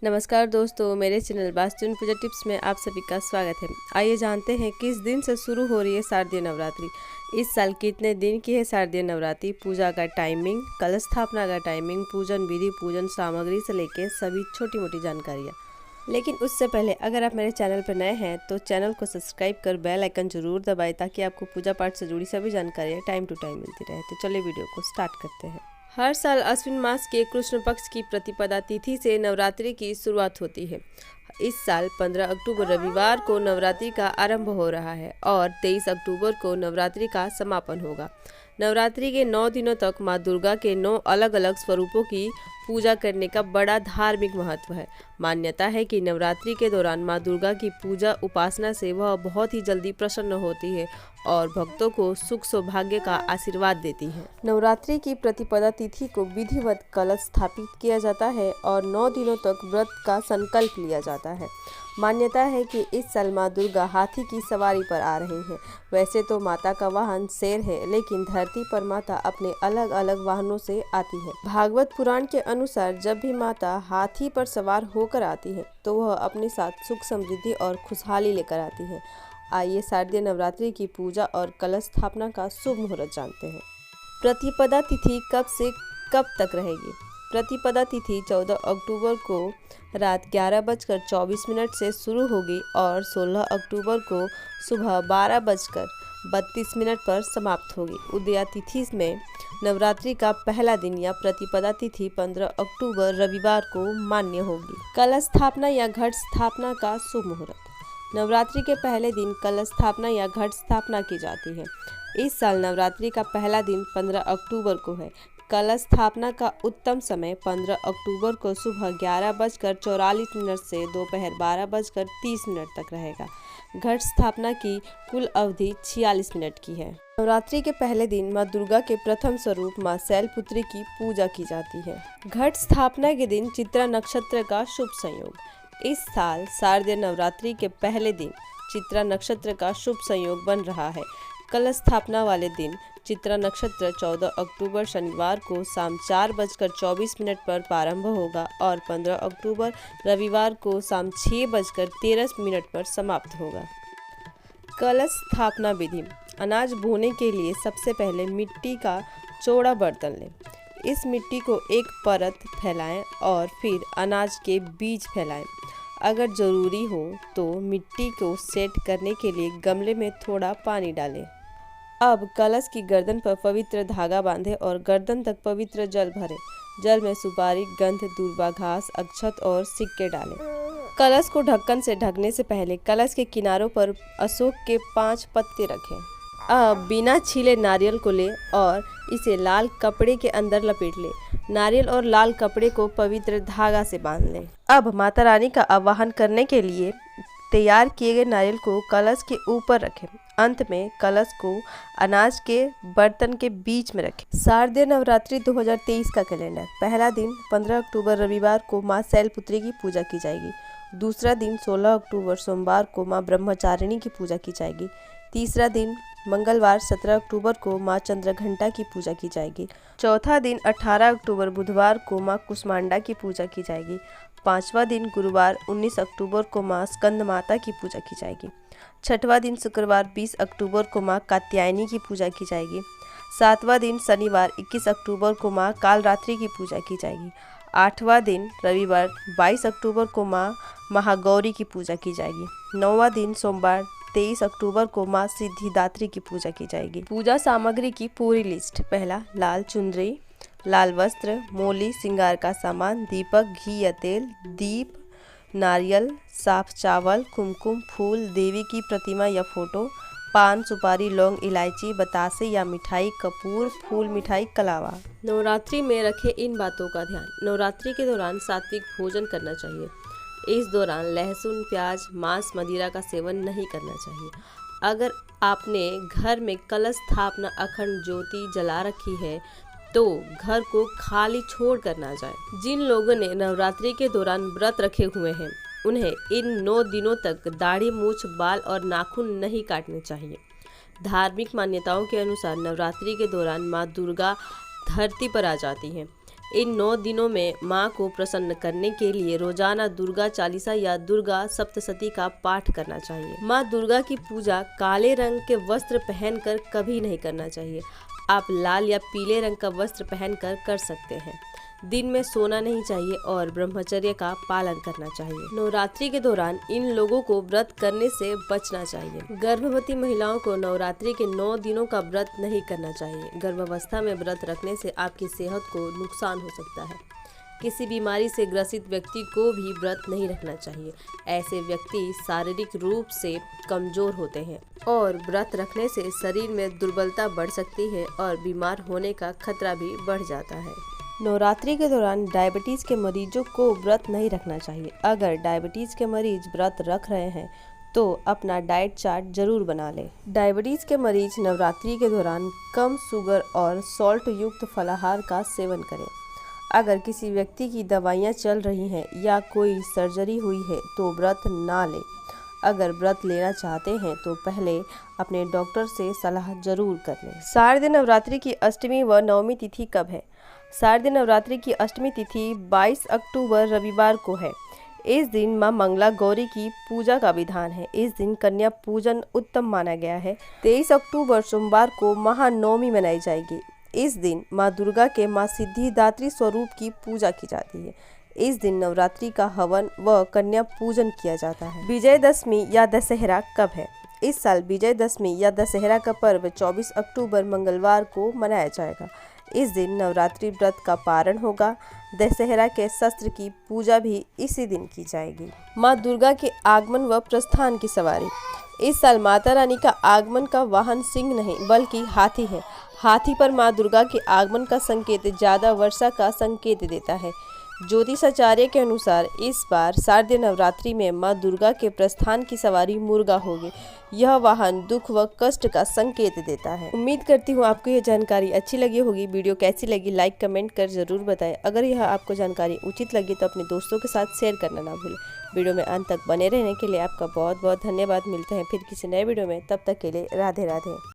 नमस्कार दोस्तों, मेरे चैनल वास्तु एवं पूजा टिप्स में आप सभी का स्वागत है। आइए जानते हैं किस दिन से शुरू हो रही है शारदीय नवरात्रि। इस साल कितने दिन की है शारदीय नवरात्रि, पूजा का टाइमिंग, कलश स्थापना का टाइमिंग, पूजन विधि, पूजन सामग्री से लेकर सभी छोटी मोटी जानकारियाँ। लेकिन उससे पहले अगर आप मेरे चैनल पर नए हैं तो चैनल को सब्सक्राइब कर बेल आइकन जरूर दबाएं ताकि आपको पूजा पाठ से जुड़ी सभी जानकारियाँ टाइम टू टाइम मिलती रहे। तो चलिए वीडियो को स्टार्ट करते हैं। हर साल अश्विन मास के कृष्ण पक्ष की प्रतिपदा तिथि से नवरात्रि की शुरुआत होती है। इस साल 15 अक्टूबर रविवार को नवरात्रि का आरंभ हो रहा है और 23 अक्टूबर को नवरात्रि का समापन होगा। नवरात्रि के 9 दिनों तक माँ दुर्गा के 9 अलग अलग स्वरूपों की पूजा करने का बड़ा धार्मिक महत्व है। मान्यता है कि नवरात्रि के दौरान माँ दुर्गा की पूजा उपासना से वह बहुत ही जल्दी प्रसन्न होती है और भक्तों को सुख सौभाग्य का आशीर्वाद देती है। नवरात्रि की प्रतिपदा तिथि को विधिवत कलश स्थापित किया जाता है और 9 दिनों तक व्रत का संकल्प लिया जाता है। मान्यता है कि इस साल माँ दुर्गा हाथी की सवारी पर आ रही हैं। वैसे तो माता का वाहन शेर है, लेकिन धरती पर माता अपने अलग अलग वाहनों से आती है। भागवत पुराण के अनुसार जब भी माता हाथी पर सवार होकर आती है तो वह अपने साथ सुख समृद्धि और खुशहाली लेकर आती है। आइए शारदीय नवरात्रि की पूजा और कलश स्थापना का शुभ मुहूर्त जानते हैं। प्रतिपदा तिथि कब से कब तक रहेगी। प्रतिपदा तिथि 14 अक्टूबर को रात 11:24 से शुरू होगी और 16 अक्टूबर को सुबह 12:32 पर समाप्त होगी। उदया तिथि में नवरात्रि का पहला दिन या प्रतिपदा तिथि 15 अक्टूबर रविवार को मान्य होगी। कलश स्थापना या घट स्थापना का शुभ मुहूर्त। नवरात्रि के पहले दिन कलश स्थापना या घट स्थापना की जाती है। इस साल नवरात्रि का पहला दिन 15 अक्टूबर को है। कलश स्थापना का उत्तम समय 15 अक्टूबर को सुबह 11:44 से दोपहर 12:30 तक रहेगा। घट स्थापना की कुल अवधि 46 मिनट की है। नवरात्रि के पहले दिन माँ दुर्गा के प्रथम स्वरूप माँ शैलपुत्री की पूजा की जाती है। घट स्थापना के दिन चित्रा नक्षत्र का शुभ संयोग। इस साल शारदीय नवरात्रि के पहले दिन चित्रा नक्षत्र का शुभ संयोग बन रहा है। कलश स्थापना वाले दिन चित्रा नक्षत्र 14 अक्टूबर शनिवार को शाम 4:24 पर प्रारंभ होगा और 15 अक्टूबर रविवार को शाम 6:13 पर समाप्त होगा। कलश स्थापना विधि। अनाज बोने के लिए सबसे पहले मिट्टी का चौड़ा बर्तन लें। इस मिट्टी को एक परत फैलाएं और फिर अनाज के बीज फैलाएं। अगर ज़रूरी हो तो मिट्टी को सेट करने के लिए गमले में थोड़ा पानी डालें। अब कलश की गर्दन पर पवित्र धागा बांधें और गर्दन तक पवित्र जल भरें। जल में सुपारी, गंध, दूर्वा घास, अक्षत और सिक्के डालें। कलश को ढक्कन से ढकने से पहले कलश के किनारों पर अशोक के 5 पत्ते रखें। अब बिना छीले नारियल को लें और इसे लाल कपड़े के अंदर लपेट लें। नारियल और लाल कपड़े को पवित्र धागा से बांध लें। अब माता रानी का आवाहन करने के लिए तैयार किए गए नारियल को कलश के ऊपर रखें। अंत में कलश को अनाज के बर्तन के बीच में रखें। शारदीय नवरात्रि 2023 का कैलेंडर। पहला दिन 15 अक्टूबर रविवार को माँ शैलपुत्री की पूजा की जाएगी। दूसरा दिन 16 अक्टूबर सोमवार को माँ ब्रह्मचारिणी की पूजा की जाएगी। तीसरा दिन मंगलवार 17 अक्टूबर को माँ चंद्रघंटा की पूजा की जाएगी। चौथा दिन 18 अक्टूबर बुधवार को माँ कुष्मांडा की पूजा की जाएगी। पांचवा दिन गुरुवार 19 अक्टूबर को माँ स्कंद माता की पूजा की जाएगी। छठवां दिन शुक्रवार 20 अक्टूबर को माँ कात्यायनी की पूजा की जाएगी। सातवां दिन शनिवार 21 अक्टूबर को माँ कालरात्रि की पूजा की जाएगी। आठवां दिन रविवार 22 अक्टूबर को माँ महागौरी की पूजा की जाएगी। नौवां दिन सोमवार 23 अक्टूबर को माँ सिद्धिदात्री की पूजा की जाएगी। पूजा सामग्री की पूरी लिस्ट। पहला, लाल चुनरी, लाल वस्त्र, मोली, श्रृंगार का सामान, दीपक, घी या तेल, दीप, नारियल, साफ चावल, कुमकुम, फूल, देवी की प्रतिमा या फोटो, पान, सुपारी, लौंग, इलायची, बतासे या मिठाई, कपूर, फूल मिठाई, कलावा। नवरात्रि में रखें इन बातों का ध्यान। नवरात्रि के दौरान सात्विक भोजन करना चाहिए। इस दौरान लहसुन, प्याज, मांस, मदिरा का सेवन नहीं करना चाहिए। अगर आपने घर में कलश स्थापना अखंड ज्योति जला रखी है तो घर को खाली छोड़ कर ना जाए। जिन लोगों ने नवरात्रि के दौरान व्रत रखे हुए हैं उन्हें इन 9 दिनों तक दाढ़ी, मूछ, बाल और नाखून नहीं काटने चाहिए। धार्मिक मान्यताओं के अनुसार नवरात्रि के दौरान माँ दुर्गा धरती पर आ जाती हैं। इन 9 दिनों में माँ को प्रसन्न करने के लिए रोजाना दुर्गा चालीसा या दुर्गा सप्तशती का पाठ करना चाहिए। माँ दुर्गा की पूजा काले रंग के वस्त्र पहनकर कभी नहीं करना चाहिए। आप लाल या पीले रंग का वस्त्र पहनकर कर सकते हैं। दिन में सोना नहीं चाहिए और ब्रह्मचर्य का पालन करना चाहिए। नवरात्रि के दौरान इन लोगों को व्रत करने से बचना चाहिए। गर्भवती महिलाओं को नवरात्रि के 9 दिनों का व्रत नहीं करना चाहिए। गर्भावस्था में व्रत रखने से आपकी सेहत को नुकसान हो सकता है। किसी बीमारी से ग्रसित व्यक्ति को भी व्रत नहीं रखना चाहिए। ऐसे व्यक्ति शारीरिक रूप से कमजोर होते हैं और व्रत रखने से शरीर में दुर्बलता बढ़ सकती है और बीमार होने का खतरा भी बढ़ जाता है। नवरात्रि के दौरान डायबिटीज़ के मरीजों को व्रत नहीं रखना चाहिए। अगर डायबिटीज़ के मरीज व्रत रख रहे हैं तो अपना डाइट चार्ट जरूर बना लें। डायबिटीज़ के मरीज नवरात्रि के दौरान कम शुगर और सॉल्ट युक्त फलाहार का सेवन करें। अगर किसी व्यक्ति की दवाइयाँ चल रही हैं या कोई सर्जरी हुई है तो व्रत ना लें। अगर व्रत लेना चाहते हैं तो पहले अपने डॉक्टर से सलाह जरूर कर लें। शारदीय नवरात्रि की अष्टमी व नवमी तिथि कब है? शारदीय नवरात्रि की अष्टमी तिथि 22 अक्टूबर रविवार को है। इस दिन मां मंगला गौरी की पूजा का विधान है। इस दिन कन्या पूजन उत्तम माना गया है। 23 अक्टूबर सोमवार को महानवमी मनाई जाएगी। इस दिन मां दुर्गा के मां सिद्धिदात्री स्वरूप की पूजा की जाती है। इस दिन नवरात्रि का हवन व कन्या पूजन किया जाता है। विजयदशमी या दशहरा कब है? इस साल विजयदशमी या दशहरा का पर्व 24 अक्टूबर मंगलवार को मनाया जाएगा। इस दिन नवरात्रि व्रत का पारण होगा। दशहरा के शस्त्र की पूजा भी इसी दिन की जाएगी। माँ दुर्गा के आगमन व प्रस्थान की सवारी। इस साल माता रानी का आगमन का वाहन सिंह नहीं बल्कि हाथी है। हाथी पर माँ दुर्गा के आगमन का संकेत ज्यादा वर्षा का संकेत देता है। ज्योतिषाचार्य के अनुसार इस बार शारदीय नवरात्रि में मां दुर्गा के प्रस्थान की सवारी मुर्गा होगी। यह वाहन दुख व कष्ट का संकेत देता है। उम्मीद करती हूँ आपको यह जानकारी अच्छी लगी होगी। वीडियो कैसी लगी लाइक कमेंट कर जरूर बताएं। अगर यह आपको जानकारी उचित लगी तो अपने दोस्तों के साथ शेयर करना ना भूलें। वीडियो में अंत तक बने रहने के लिए आपका बहुत बहुत धन्यवाद। मिलते हैं फिर किसी नए वीडियो में, तब तक के लिए राधे राधे।